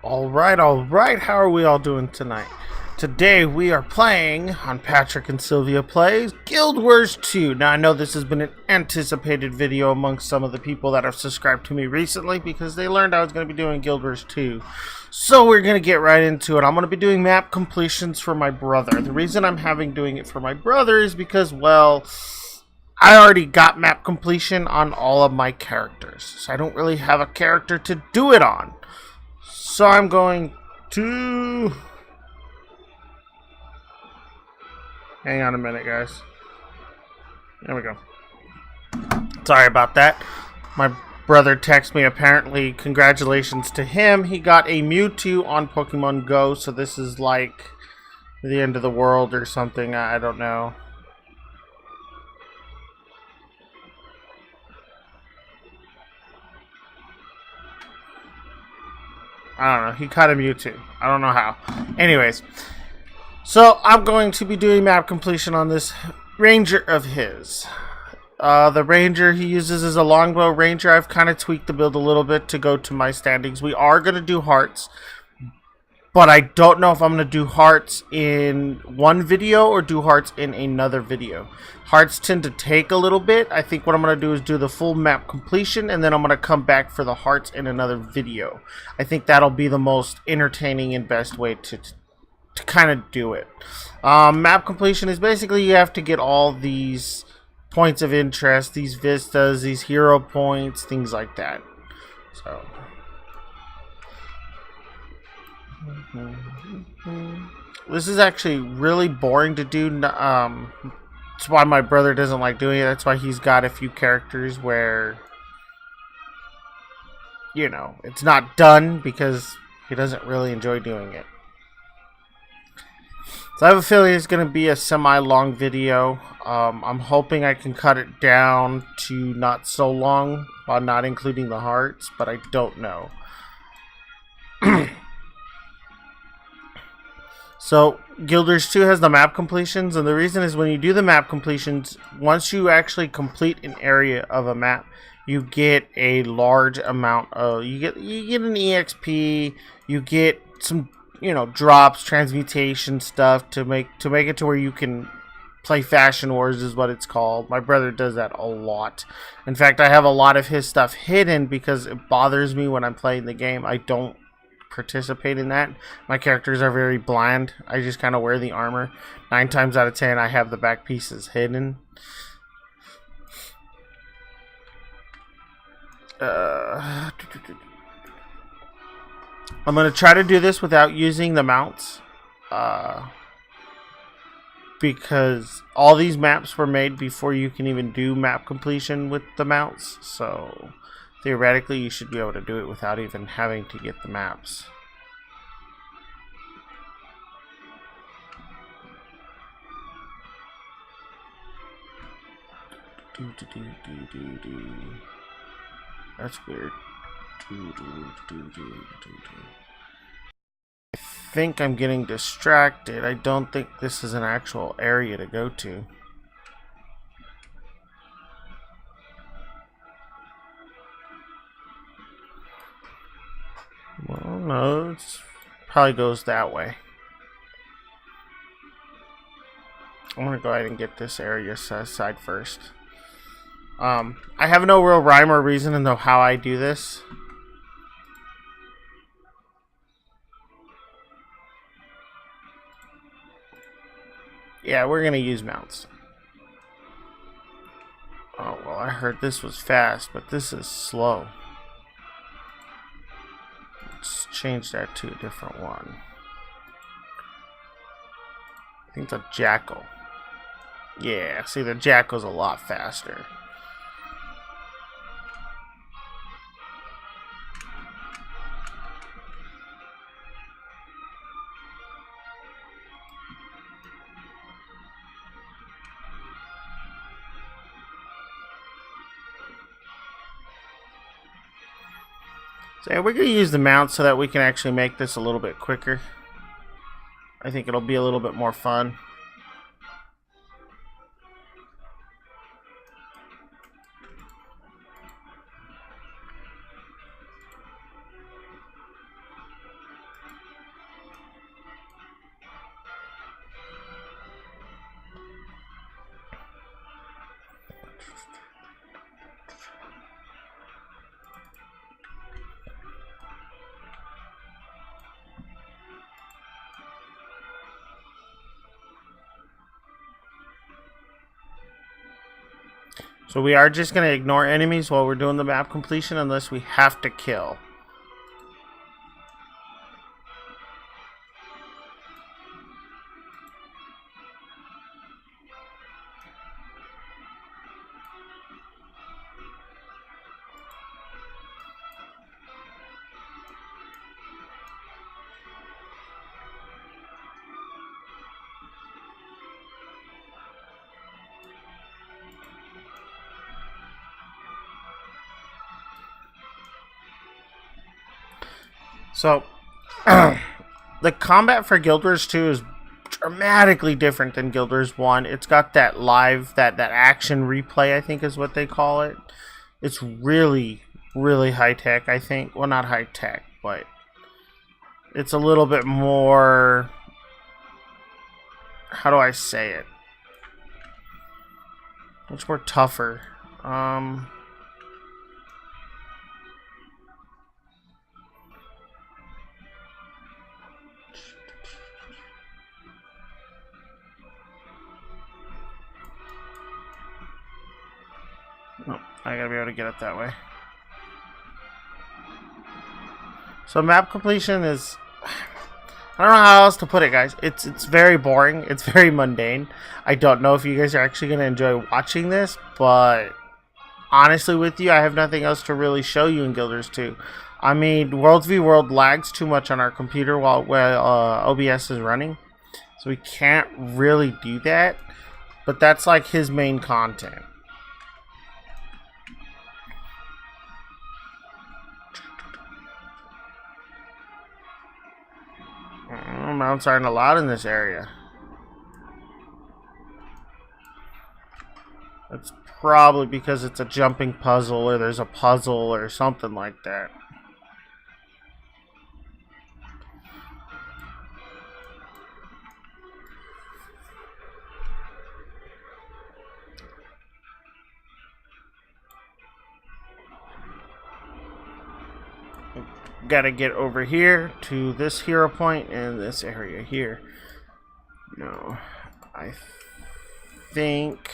All right. How are we all doing tonight? Today we are playing on Patrick and Sylvia Plays Guild Wars 2. Now I know this has been an anticipated video amongst some of the people that have subscribed to me recently because they learned I was going to be doing Guild Wars 2. So we're going to get right into it. I'm going to be doing map completions for my brother. The reason I'm doing it for my brother is because, well, I already got map completion on all of my characters. So I don't really have a character to do it on. So I'm going to... Hang on a minute, guys. There we go. Sorry about that. My brother texted me, apparently, congratulations to him. He got a Mewtwo on Pokemon Go, so this is like the end of the world or something. I don't know. I don't know. He caught a Mewtwo. I don't know how. Anyways. So, I'm going to be doing map completion on this ranger of his. The ranger he uses is a longbow ranger. I've kind of tweaked the build a little bit to go to my standings. We are going to do hearts, but I don't know if I'm going to do hearts in one video or do hearts in another video. Hearts tend to take a little bit. I think what I'm going to do is do the full map completion, and then I'm going to come back for the hearts in another video. I think that'll be the most entertaining and best way to kind of do it. Map completion is basically you have to get all these points of interest, these vistas, these hero points, things like that. So this is actually really boring to do. That's why my brother doesn't like doing it. That's why he's got a few characters where, you know, it's not done because he doesn't really enjoy doing it. So I have a feeling it's going to be a semi-long video. I'm hoping I can cut it down to not so long while not including the hearts, but I don't know. So Guild Wars 2 has the map completions, and the reason is when you do the map completions, once you actually complete an area of a map, you get a large amount of you get an EXP, you get some, you know, drops, transmutation stuff to make it to where you can play Fashion Wars is what it's called. My brother does that a lot. In fact, I have a lot of his stuff hidden because it bothers me when I'm playing the game. I don't participate in that. My characters are very bland. I just kind of wear the armor. 9 times out of 10 I have the back pieces hidden. I'm going to try to do this without using the mounts, because all these maps were made before you can even do map completion with the mounts, so theoretically you should be able to do it without even having to get the maps. That's weird. I think I'm getting distracted. I don't think this is an actual area to go to. Well, no, it probably goes that way. I'm gonna go ahead and get this area set aside first. I have no real rhyme or reason to know how I do this. Yeah, we're gonna use mounts. Oh, well, I heard this was fast, but this is slow. Let's change that to a different one. I think the Jackal. Yeah, see, the Jackal's a lot faster. So yeah, we're going to use the mount so that we can actually make this a little bit quicker. I think it'll be a little bit more fun. So we are just going to ignore enemies while we're doing the map completion unless we have to kill. So, the combat for Guild Wars 2 is dramatically different than Guild Wars 1. It's got that live, that action replay, I think is what they call it. It's really, really high-tech, I think. Well, not high-tech, but it's a little bit more... How do I say it? Much more tougher. Nope, I gotta be able to get it that way. So map completion is... I don't know how else to put it, guys. It's very boring. It's very mundane. I don't know if you guys are actually going to enjoy watching this, but honestly with you, I have nothing else to really show you in Guild Wars 2. I mean, World v World lags too much on our computer while OBS is running, so we can't really do that, but that's like his main content. Mounts aren't allowed in this area. That's probably because it's a jumping puzzle or there's a puzzle or something like that. Gotta get over here to this hero point in this area here. No, I think...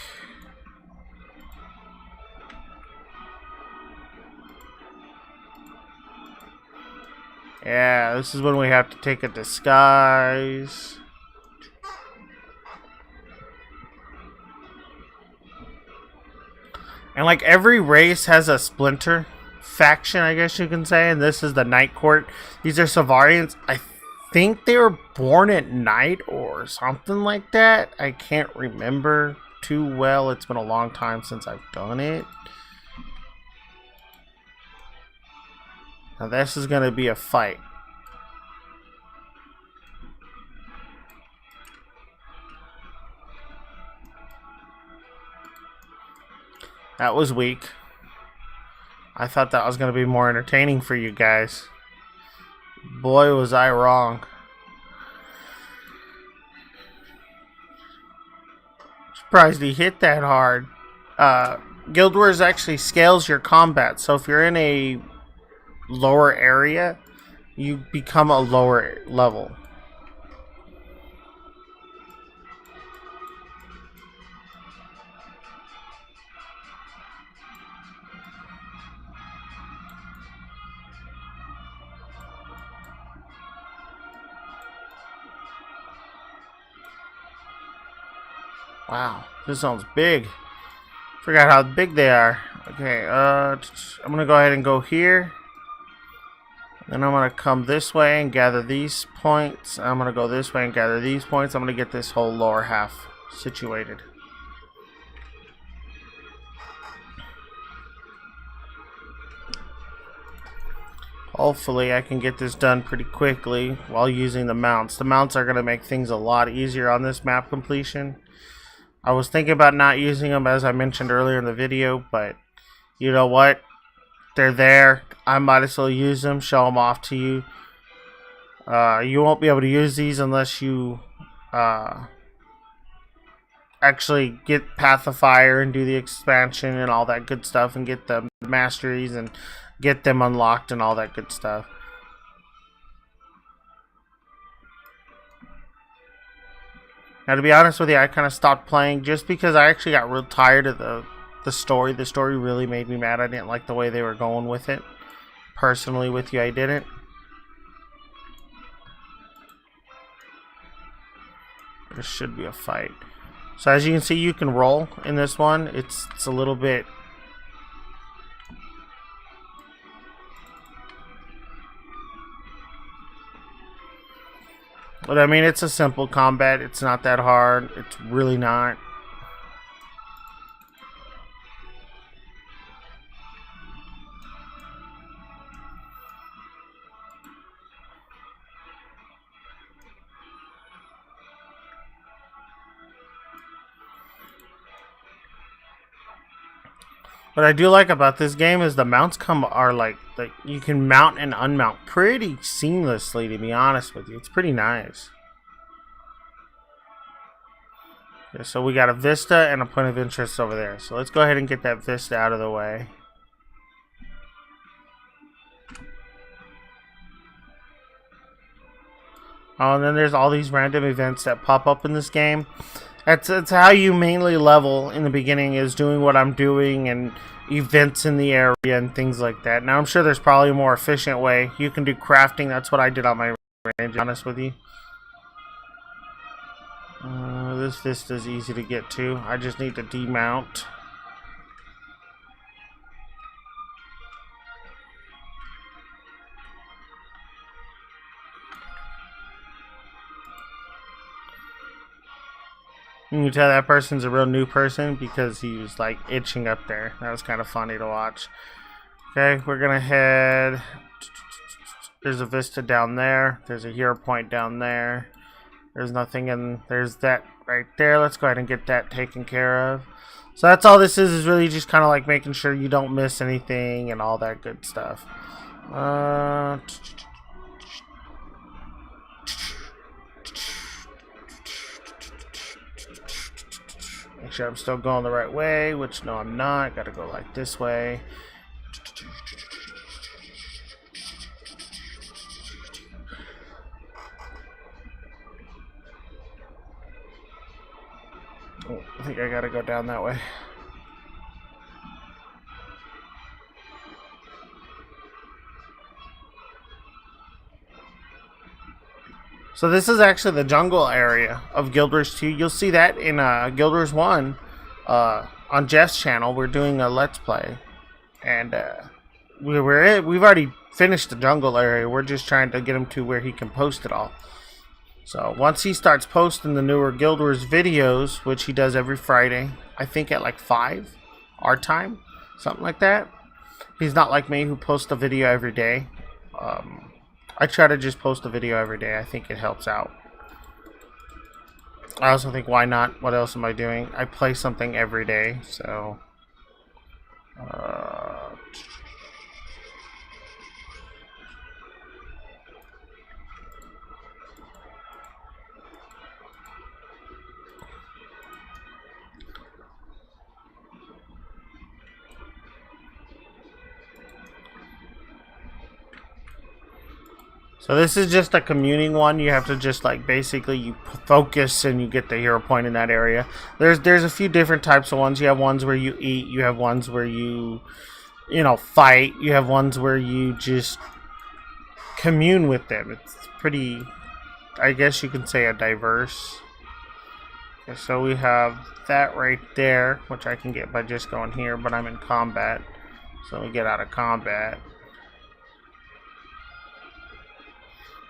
Yeah, this is when we have to take a disguise. And like every race has a splinter faction, I guess you can say, and this is the Night Court. These are Savarians. I think they were born at night or something like that. I can't remember too well. It's been a long time since I've done it. Now this is going to be a fight. That was weak. I thought that was going to be more entertaining for you guys. Boy, was I wrong. Surprised he hit that hard. Guild Wars actually scales your combat. So if you're in a lower area, you become a lower level. Wow, this sounds big. Forgot how big they are. Okay, I'm gonna go ahead and go here. Then I'm gonna come this way and gather these points. I'm gonna go this way and gather these points. I'm gonna get this whole lower half situated. Hopefully I can get this done pretty quickly while using the mounts. The mounts are gonna make things a lot easier on this map completion. I was thinking about not using them, as I mentioned earlier in the video, but you know what? They're there. I might as well use them, show them off to you. You won't be able to use these unless you actually get Path of Fire and do the expansion and all that good stuff and get the masteries and get them unlocked and all that good stuff. Now, to be honest with you, I kind of stopped playing just because I actually got real tired of the the story. The story really made me mad. I didn't like the way they were going with it. Personally, with you, I didn't. There should be a fight. So as you can see, you can roll in this one. It's a little bit... But I mean, it's a simple combat. It's not that hard. It's really not. What I do like about this game is the mounts are like you can mount and unmount pretty seamlessly, to be honest with you. It's pretty nice. Okay, so we got a vista and a point of interest over there. So let's go ahead and get that vista out of the way. Oh, and then there's all these random events that pop up in this game. That's how you mainly level in the beginning, is doing what I'm doing and events in the area and things like that. Now I'm sure there's probably a more efficient way. You can do crafting. That's what I did on my range, to be honest with you. This vista is easy to get to. I just need to demount. You can tell that person's a real new person because he was like itching up there. That was kind of funny to watch. Okay, we're gonna head. There's a vista down there. There's a hero point down there. There's nothing in. There's that right there. Let's go ahead and get that taken care of. So that's all this is really just kind of like making sure you don't miss anything and all that good stuff. Make sure I'm still going the right way, which no, I'm not. Gotta go like this way. Oh, I think I gotta go down that way. So this is actually the jungle area of Guild Wars 2. You'll see that in Guild Wars 1 on Jeff's channel. We're doing a Let's Play. And we've already finished the jungle area. We're just trying to get him to where he can post it all. So once he starts posting the newer Guild Wars videos, which he does every Friday, I think at like 5 our time, something like that. He's not like me who posts a video every day. I try to just post a video every day. I think it helps out. I also think, why not? What else am I doing? I play something every day, so... So this is just a communing one. You have to just like basically you focus and you get the hero point in that area. There's a few different types of ones. You have ones where you eat. You have ones where you fight. You have ones where you just commune with them. It's pretty, I guess you can say, a diverse. Okay, so we have that right there, which I can get by just going here, but I'm in combat. So we get out of combat.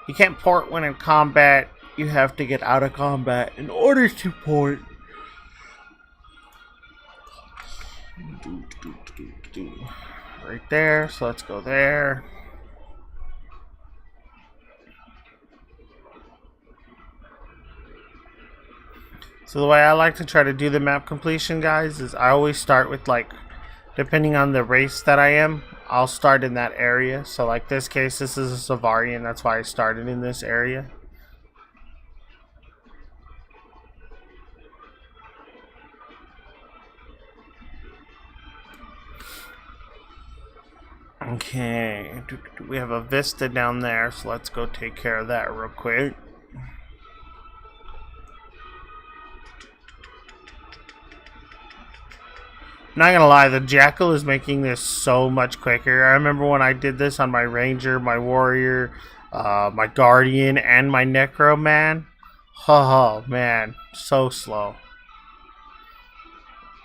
You can't port when in combat. You have to get out of combat in order to port. Right there. So let's go there. So the way I like to try to do the map completion, guys, is I always start with, like, depending on the race that I am, I'll start in that area. So like this case, this is a Savarian. That's why I started in this area. Okay, we have a vista down there, so let's go take care of that real quick. Not gonna lie, the Jackal is making this so much quicker. I remember when I did this on my Ranger, my Warrior, my Guardian, and my Necro, man. Oh, man. So slow.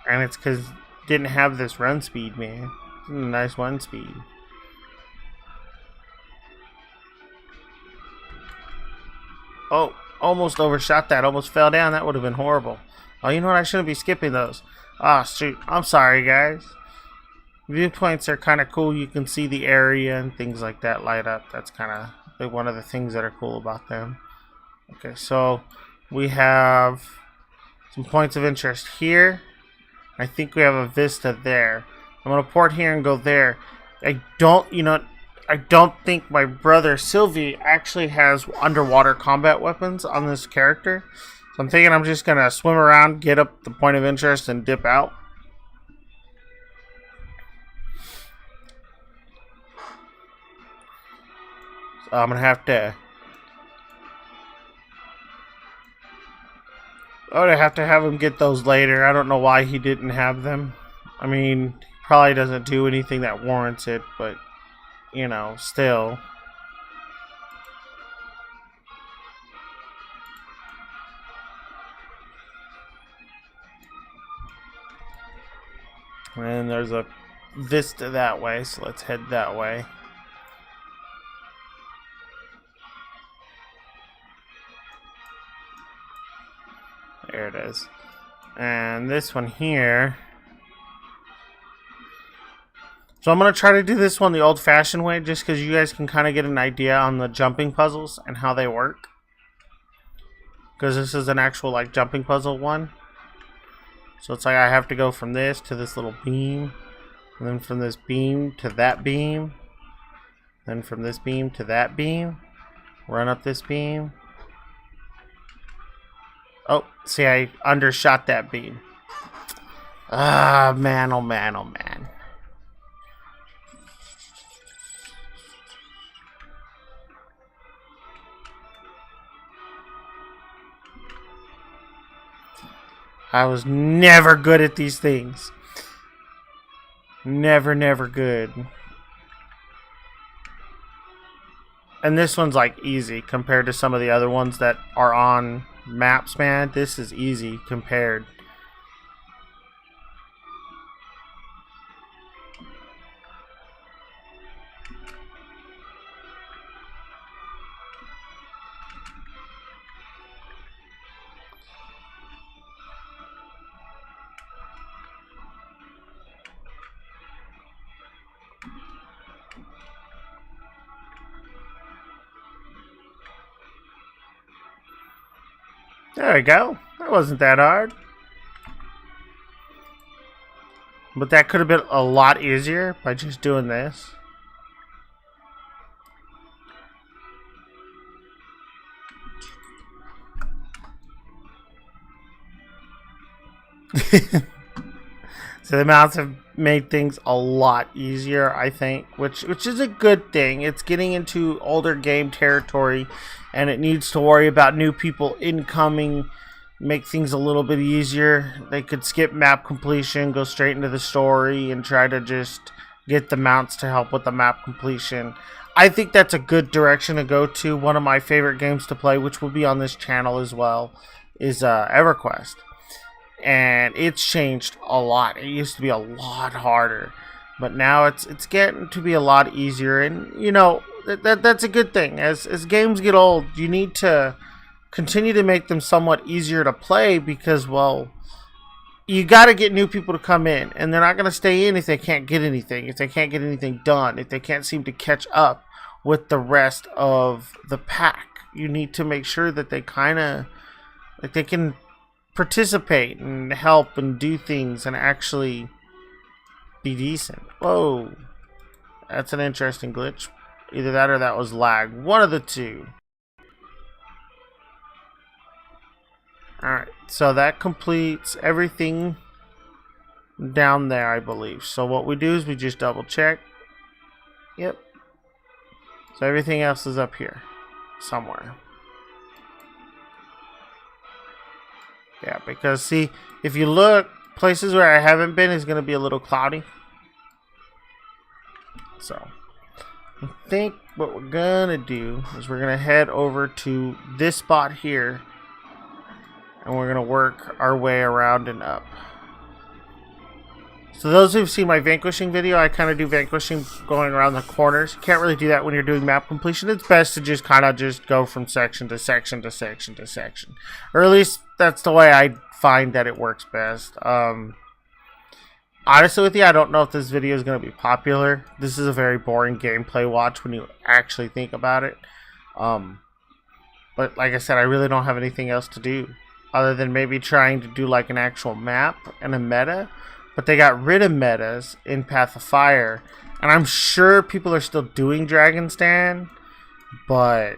And it's because it didn't have this run speed, man. Nice run speed. Oh, almost overshot that. Almost fell down. That would have been horrible. Oh, you know what? I shouldn't be skipping those. Ah, shoot. I'm sorry, guys. Viewpoints are kind of cool. You can see the area and things like that light up. That's kind of one of the things that are cool about them. Okay, so we have some points of interest here. I think we have a vista there. I'm going to port here and go there. I don't think my brother Sylvie actually has underwater combat weapons on this character. So I'm thinking I'm just going to swim around, get up the point of interest, and dip out. So I'm going to have to... I would have to have him get those later. I don't know why he didn't have them. I mean, he probably doesn't do anything that warrants it, but, you know, still. And there's a vista that way, so let's head that way. There it is. And this one here. So I'm going to try to do this one the old-fashioned way, just because you guys can kind of get an idea on the jumping puzzles and how they work. Because this is an actual, like, jumping puzzle one. So it's like I have to go from this to this little beam. And then from this beam to that beam. Then from this beam to that beam. Run up this beam. Oh, see, I undershot that beam. Ah, man, oh man, oh man. I was never good at these things. Never good. And this one's like easy compared to some of the other ones that are on maps, man. This is easy compared. There we go. That wasn't that hard. But that could have been a lot easier by just doing this. So the mounts have made things a lot easier, I think, which is a good thing. It's getting into older game territory, and it needs to worry about new people incoming, make things a little bit easier. They could skip map completion, go straight into the story, and try to just get the mounts to help with the map completion. I think that's a good direction to go to. One of my favorite games to play, which will be on this channel as well, is EverQuest. And it's changed a lot. It used to be a lot harder, but now it's getting to be a lot easier. And you know that's a good thing. As games get old, you need to continue to make them somewhat easier to play, because, well, you got to get new people to come in, and they're not going to stay in if they can't get anything, if they can't get anything done, if they can't seem to catch up with the rest of the pack. You need to make sure that they kind of, like, they can participate and help and do things and actually be decent. Whoa, that's an interesting glitch. Either that or that was lag. One of the two. Alright, so that completes everything down there, I believe. So what we do is we just double check. Yep. So everything else is up here somewhere. Yeah, because see, if you look, places where I haven't been is going to be a little cloudy. So I think what we're going to do is we're going to head over to this spot here. And we're going to work our way around and up. So those who've seen my vanquishing video, I kind of do vanquishing going around the corners. You can't really do that when you're doing map completion. It's best to just kind of just go from section to section to section to section. Or at least that's the way I find that it works best. Honestly with you, I don't know if this video is going to be popular. This is a very boring gameplay watch when you actually think about it. But like I said, I really don't have anything else to do other than maybe trying to do like an actual map and a meta. But they got rid of metas in Path of Fire. And I'm sure people are still doing Dragon's Den. But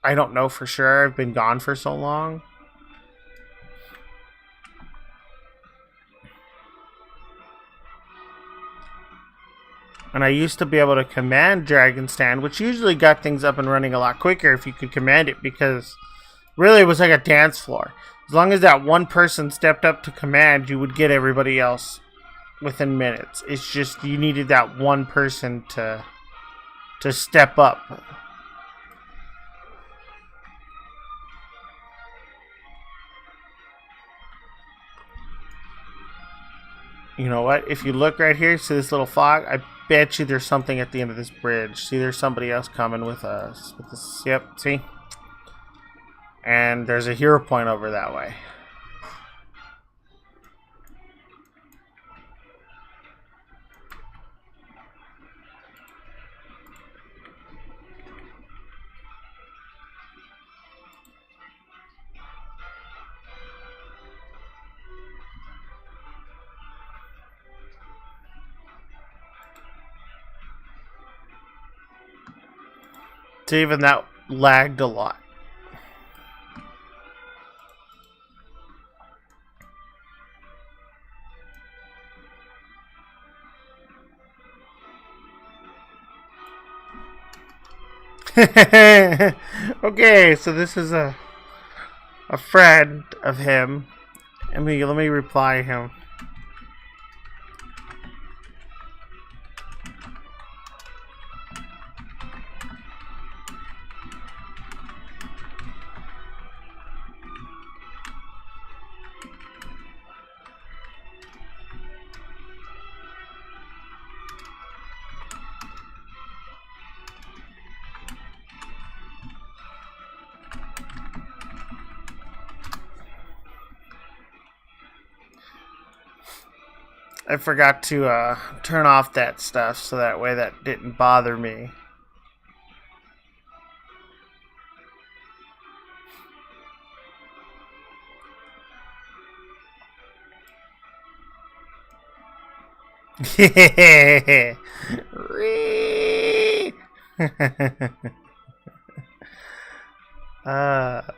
I don't know for sure. I've been gone for so long. And I used to be able to command Dragon's Den, which usually got things up and running a lot quicker if you could command it. Because really it was like a dance floor. As long as that one person stepped up to command, you would get everybody else within minutes. It's just you needed that one person to step up. You know what? If you look right here, see this little fog? I bet you there's something at the end of this bridge. See, there's somebody else coming with us. With this, yep, see? And there's a hero point over that way. So even that lagged a lot. Okay, so this is a friend of him. Let me reply him. I forgot to turn off that stuff so that way that didn't bother me.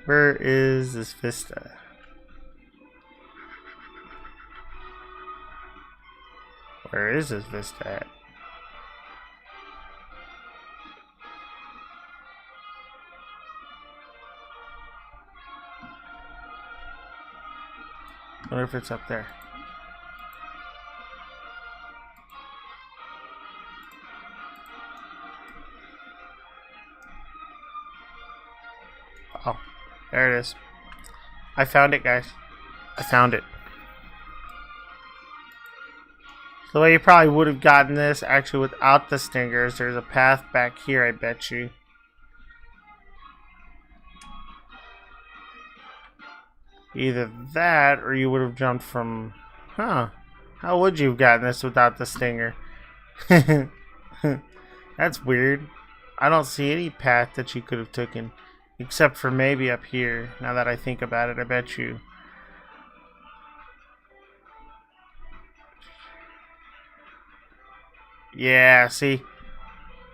Where is this Vista? Where is this Vista at? I wonder if it's up there. Oh, there it is. I found it, guys. I found it. So the way you probably would have gotten this actually without the stingers, there's a path back here, I bet you. Either that or you would have jumped from... Huh. How would you have gotten this without the stinger? That's weird. I don't see any path that you could have taken. Except for maybe up here. Now that I think about it, I bet you. Yeah, see,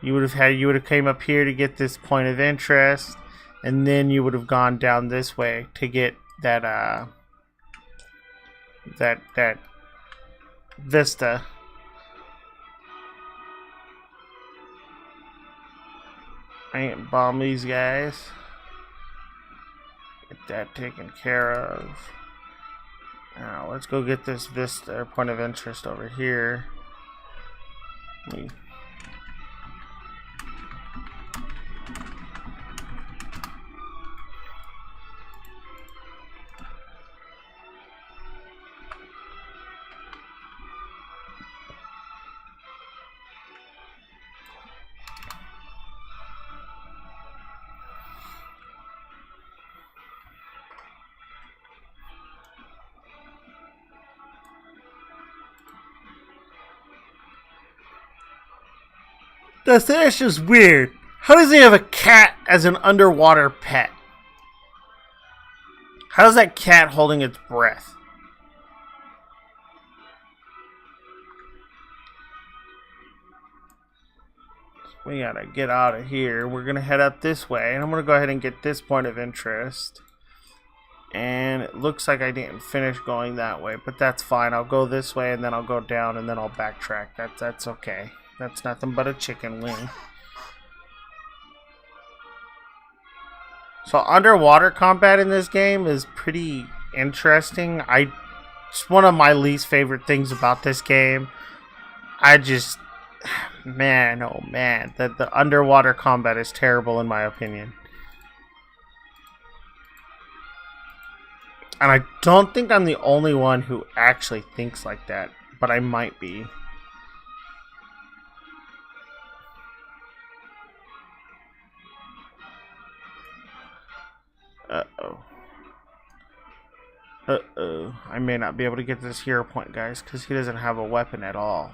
you would have came up here to get this point of interest, and then you would have gone down this way to get that that vista. I ain't bomb these guys. Get that taken care of. Now let's go get this vista point of interest over here. That's just weird. How does he have a cat as an underwater pet? How's that cat holding its breath? We gotta get out of here. We're gonna head up this way, and I'm gonna go ahead and get this point of interest. And it looks like I didn't finish going that way, but that's fine. I'll go this way, and then I'll go down, and then I'll backtrack. That's okay. That's nothing but a chicken wing. So underwater combat in this game is pretty interesting. It's one of my least favorite things about this game. Man, oh man, the underwater combat is terrible in my opinion. And I don't think I'm the only one who actually thinks like that, but I might be. Uh-oh. Uh-oh. I may not be able to get this hero point, guys, because he doesn't have a weapon at all.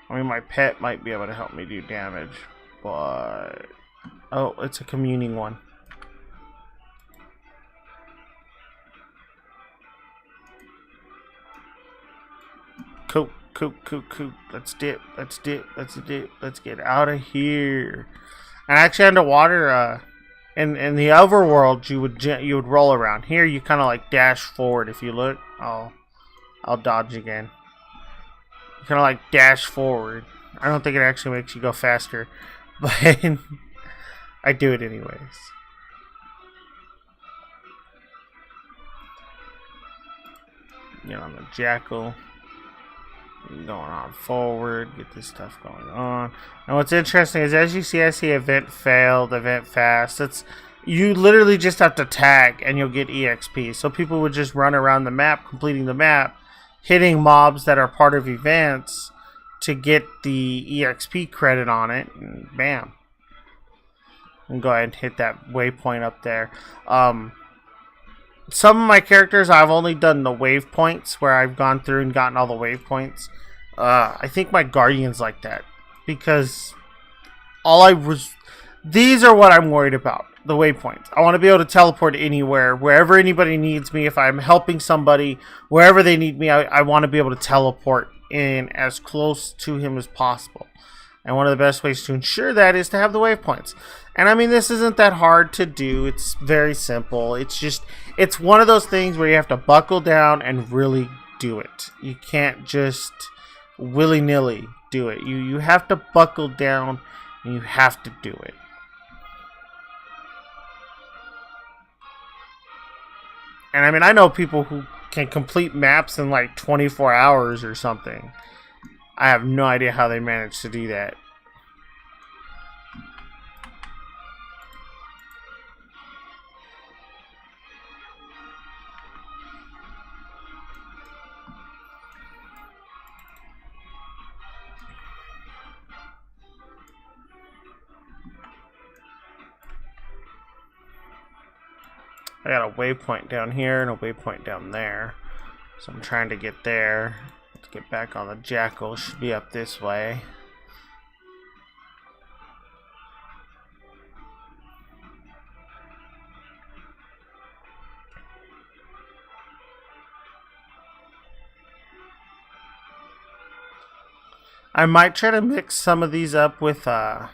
I mean, my pet might be able to help me do damage, but... Oh, it's a communing one. Coop. Let's dip. Let's get out of here. And actually, underwater, in the overworld, you would roll around. Here, you kind of like dash forward. If you look, I'll dodge again. You kind of like dash forward. I don't think it actually makes you go faster, but I do it anyways. Get on the jackal. Going on forward, get this stuff going on. And what's interesting is, as you see, I see event failed, event fast. You literally just have to tag and you'll get EXP. So people would just run around the map, completing the map, hitting mobs that are part of events to get the EXP credit on it, and bam. And go ahead and hit that waypoint up there. Some of my characters, I've only done the waypoints where I've gone through and gotten all the waypoints. I think my Guardian's like that because these are what I'm worried about, the waypoints. I want to be able to teleport anywhere, wherever anybody needs me. If I'm helping somebody, wherever they need me, I want to be able to teleport in as close to him as possible. And one of the best ways to ensure that is to have the waypoints. And I mean, this isn't that hard to do. It's very simple. It's one of those things where you have to buckle down and really do it. You can't just willy-nilly do it. You have to buckle down and you have to do it. And I mean, I know people who can complete maps in like 24 hours or something. I have no idea how they managed to do that. I got a waypoint down here and a waypoint down there. So I'm trying to get there. Let's get back on the jackal. Should be up this way. I might try to mix some of these up with, I'll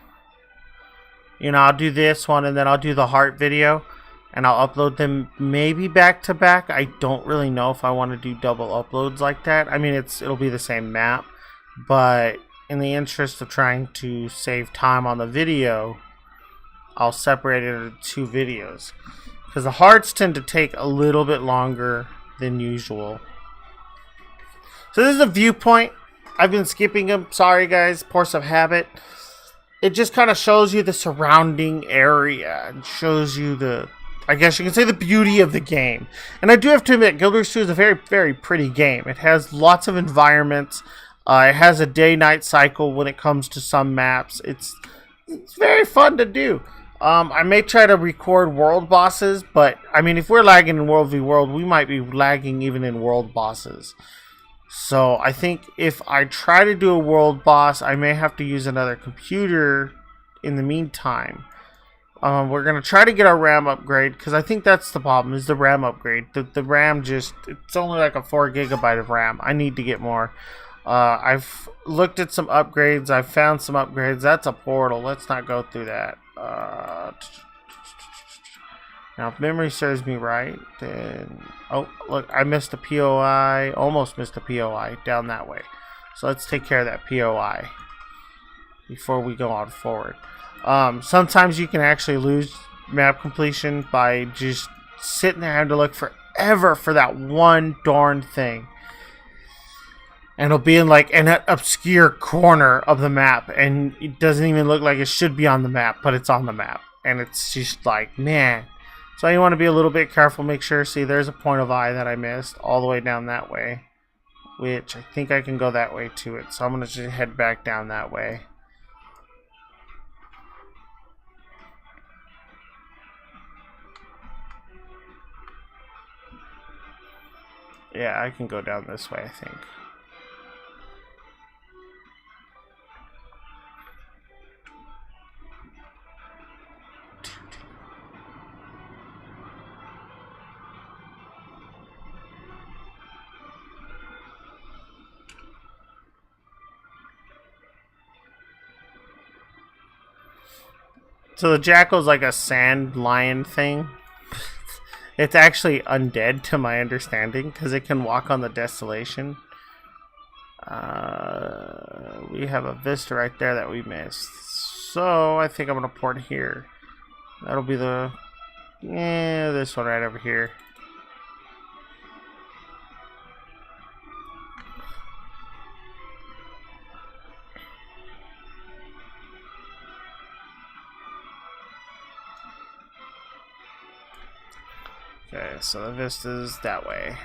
do this one and then I'll do the heart video. And I'll upload them maybe back to back. I don't really know if I want to do double uploads like that. I mean, it'll be the same map. But in the interest of trying to save time on the video, I'll separate it into two videos. because the hearts tend to take a little bit longer than usual. So this is a viewpoint. I've been skipping them. Sorry, guys. Force of habit. It just kind of shows you the surrounding area and shows you the, I guess you can say, the beauty of the game. And I do have to admit, Guild Wars 2 is a very, very pretty game. It has lots of environments. It has a day-night cycle when it comes to some maps. It's very fun to do. I may try to record world bosses, but I mean, if we're lagging in World v World, we might be lagging even in world bosses. So I think if I try to do a world boss, I may have to use another computer in the meantime. We're going to try to get our RAM upgrade, because I think that's the problem, is the RAM upgrade. The RAM just, it's only like a 4 gigabyte of RAM. I need to get more. I've looked at some upgrades. I've found some upgrades. That's a portal. Let's not go through that. Now, if memory serves me right, then... Oh, look, I missed a POI. Almost missed a POI down that way. So let's take care of that POI before we go on forward. Sometimes you can actually lose map completion by just sitting there having to look forever for that one darn thing. And it'll be in like an obscure corner of the map, and it doesn't even look like it should be on the map, but it's on the map. And it's just like, man. So you want to be a little bit careful. Make sure, see, there's a point of eye that I missed all the way down that way, which I think I can go that way to it. So I'm going to just head back down that way. Yeah, I can go down this way, I think. So the jackal's like a sand lion thing. It's actually undead to my understanding, because it can walk on the desolation. We have a vista right there that we missed. So I think I'm going to port here. That'll be the... this one right over here. Okay, so the vista's that way.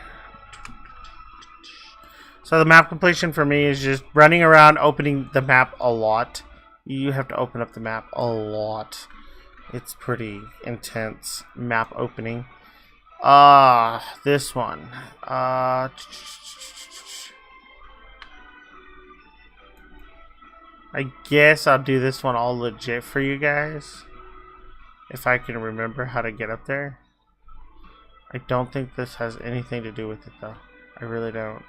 So the map completion for me is just running around, opening the map a lot. You have to open up the map a lot. It's pretty intense map opening. This one. I guess I'll do this one all legit for you guys, if I can remember how to get up there. I don't think this has anything to do with it, though. I really don't.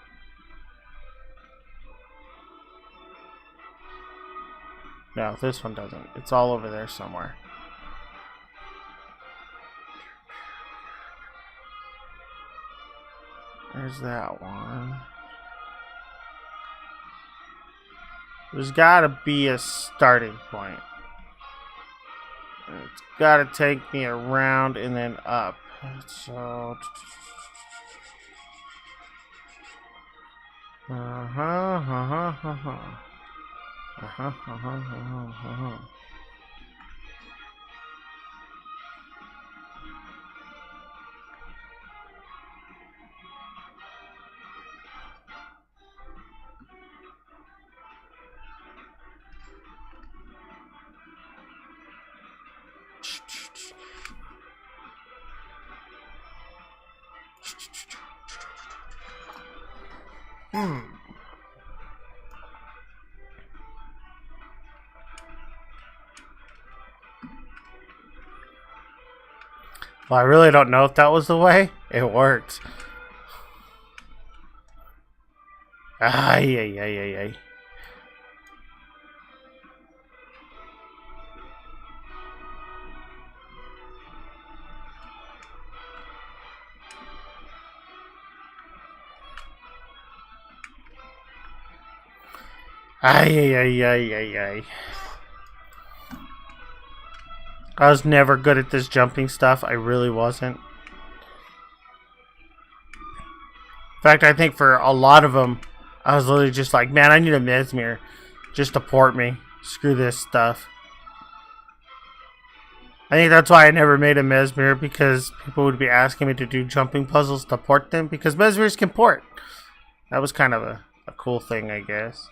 No, this one doesn't. It's all over there somewhere. There's that one. There's gotta be a starting point. It's gotta take me around and then up. So... Well, I really don't know if that was the way. It worked. Ay, ay, ay, ay, ay. Ay, ay, ay, ay, ay, ay. I was never good at this jumping stuff. I really wasn't. In fact, I think for a lot of them, I was literally just like, man, I need a Mesmer just to port me. Screw this stuff. I think that's why I never made a Mesmer, because people would be asking me to do jumping puzzles to port them, because Mesmers can port. That was kind of a cool thing, I guess.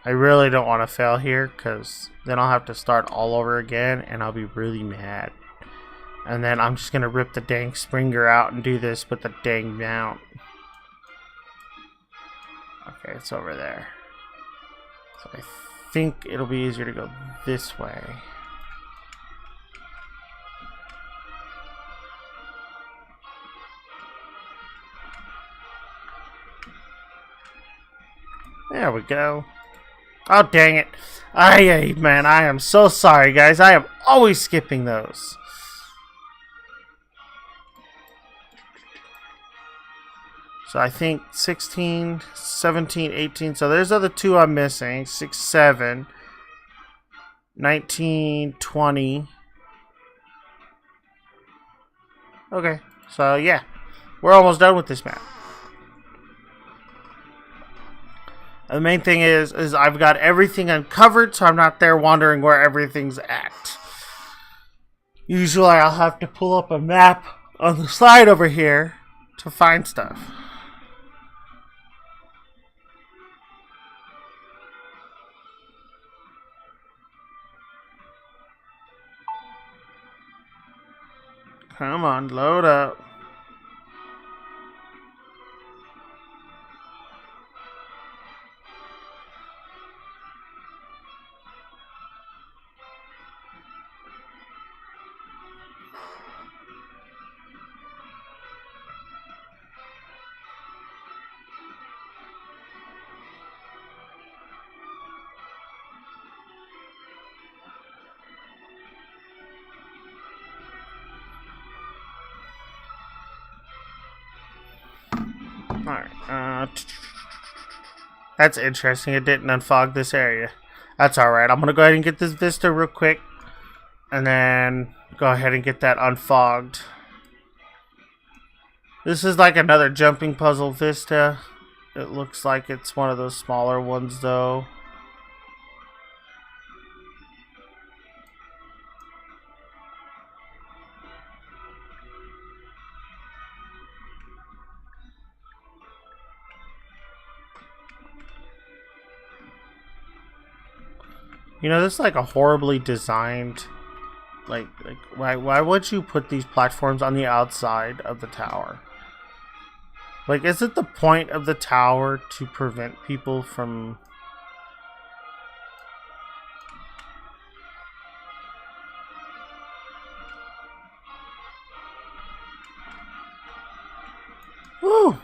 I really don't want to fail here, because then I'll have to start all over again, and I'll be really mad. And then I'm just going to rip the dang Springer out and do this with the dang mount. Okay, it's over there. So I think it'll be easier to go this way. There we go. Oh, dang it. Ay, man, I am so sorry, guys. I am always skipping those. So I think 16, 17, 18. So there's other two I'm missing. 6, 7, 19, 20. Okay. So, yeah. We're almost done with this map. The main thing is I've got everything uncovered, so I'm not there wondering where everything's at. Usually I'll have to pull up a map on the side over here to find stuff. Come on, load up. Alright, that's interesting. It didn't unfog this area. That's alright. I'm going to go ahead and get this vista real quick. And then go ahead and get that unfogged. This is like another jumping puzzle vista. It looks like it's one of those smaller ones, though. You know, this is like a horribly designed, like why would you put these platforms on the outside of the tower? Like, is it the point of the tower to prevent people from... Woo!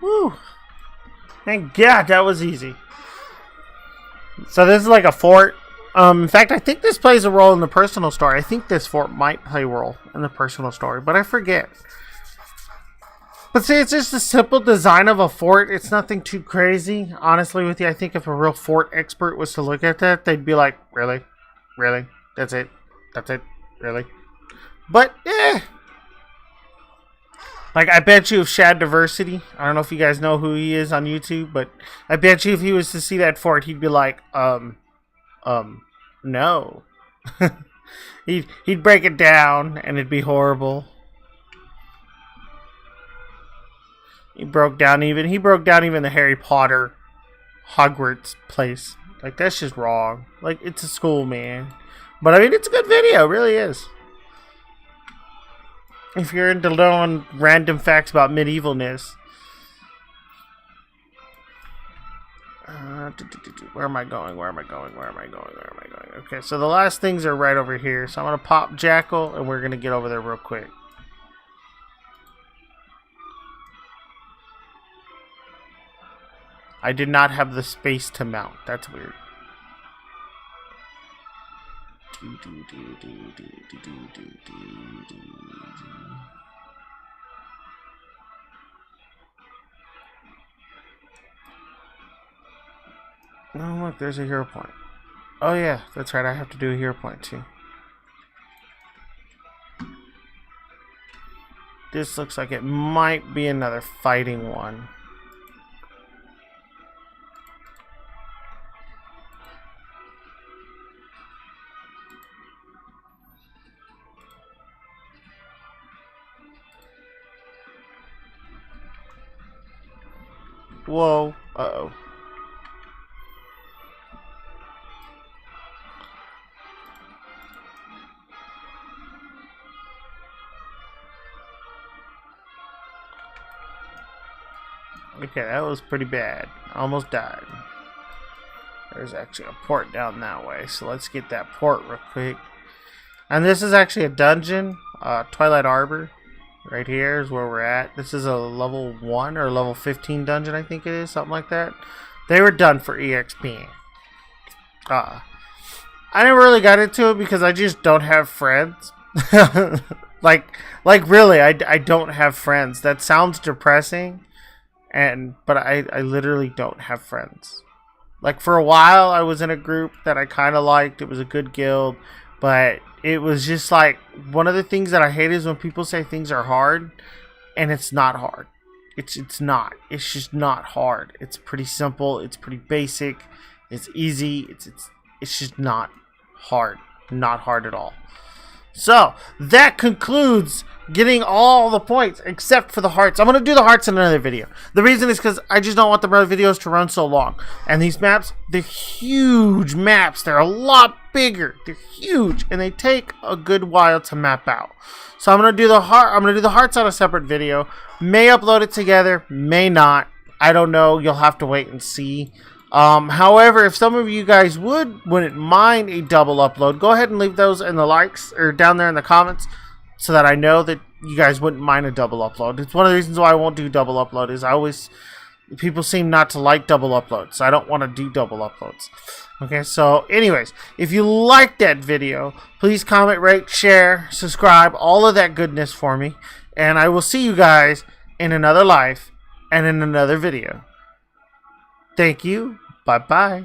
Woo! Thank God, that was easy. So this is like a fort. In fact, I think this plays a role in the personal story. I think this fort might play a role in the personal story, but I forget. But see, it's just a simple design of a fort. It's nothing too crazy. Honestly with you, I think if a real fort expert was to look at that, they'd be like, really? Really? That's it? That's it? Really? But, like, I bet you if Shad Diversity, I don't know if you guys know who he is on YouTube, but I bet you if he was to see that fort, he'd be like, no. he'd break it down, and it'd be horrible. He broke down even the Harry Potter Hogwarts place. Like, that's just wrong. Like, it's a school, man. But, I mean, it's a good video. It really is. If you're into knowing random facts about medievalness. Where am I going? Where am I going? Where am I going? Where am I going? Okay, so the last things are right over here. So I'm going to pop Jackal, and we're going to get over there real quick. I did not have the space to mount. That's weird. Oh, look, there's a hero point. Oh, yeah, that's right. I have to do a hero point, too. This looks like it might be another fighting one. Whoa. Uh-oh. Okay, that was pretty bad. Almost died. There's actually a port down that way, so let's get that port real quick. And this is actually a dungeon, Twilight Arbor. Right here is where we're at. This is a level 1 or level 15 dungeon, I think it is, something like that. They were done for EXP. I never really got into it because I just don't have friends. like really, I don't have friends. That sounds depressing. But I literally don't have friends. Like, for a while, I was in a group that I kind of liked. It was a good guild. But it was just like, one of the things that I hate is when people say things are hard. And it's not hard. It's not. It's just not hard. It's pretty simple. It's pretty basic. It's easy. It's just not hard. Not hard at all. So, that concludes getting all the points except for the hearts. I'm going to do the hearts in another video. The reason is because I just don't want the videos to run so long. And these maps, they're huge maps. They're a lot bigger. They're huge. And they take a good while to map out. So I'm going to do the hearts on a separate video. May upload it together. May not. I don't know. You'll have to wait and see. However, if some of you guys wouldn't mind a double upload, go ahead and leave those in the likes or down there in the comments so that I know that you guys wouldn't mind a double upload. It's one of the reasons why I won't do double upload is people seem not to like double uploads. So I don't want to do double uploads. Okay, so anyways, if you liked that video, please comment, rate, share, subscribe, all of that goodness for me. And I will see you guys in another life and in another video. Thank you. Bye-bye.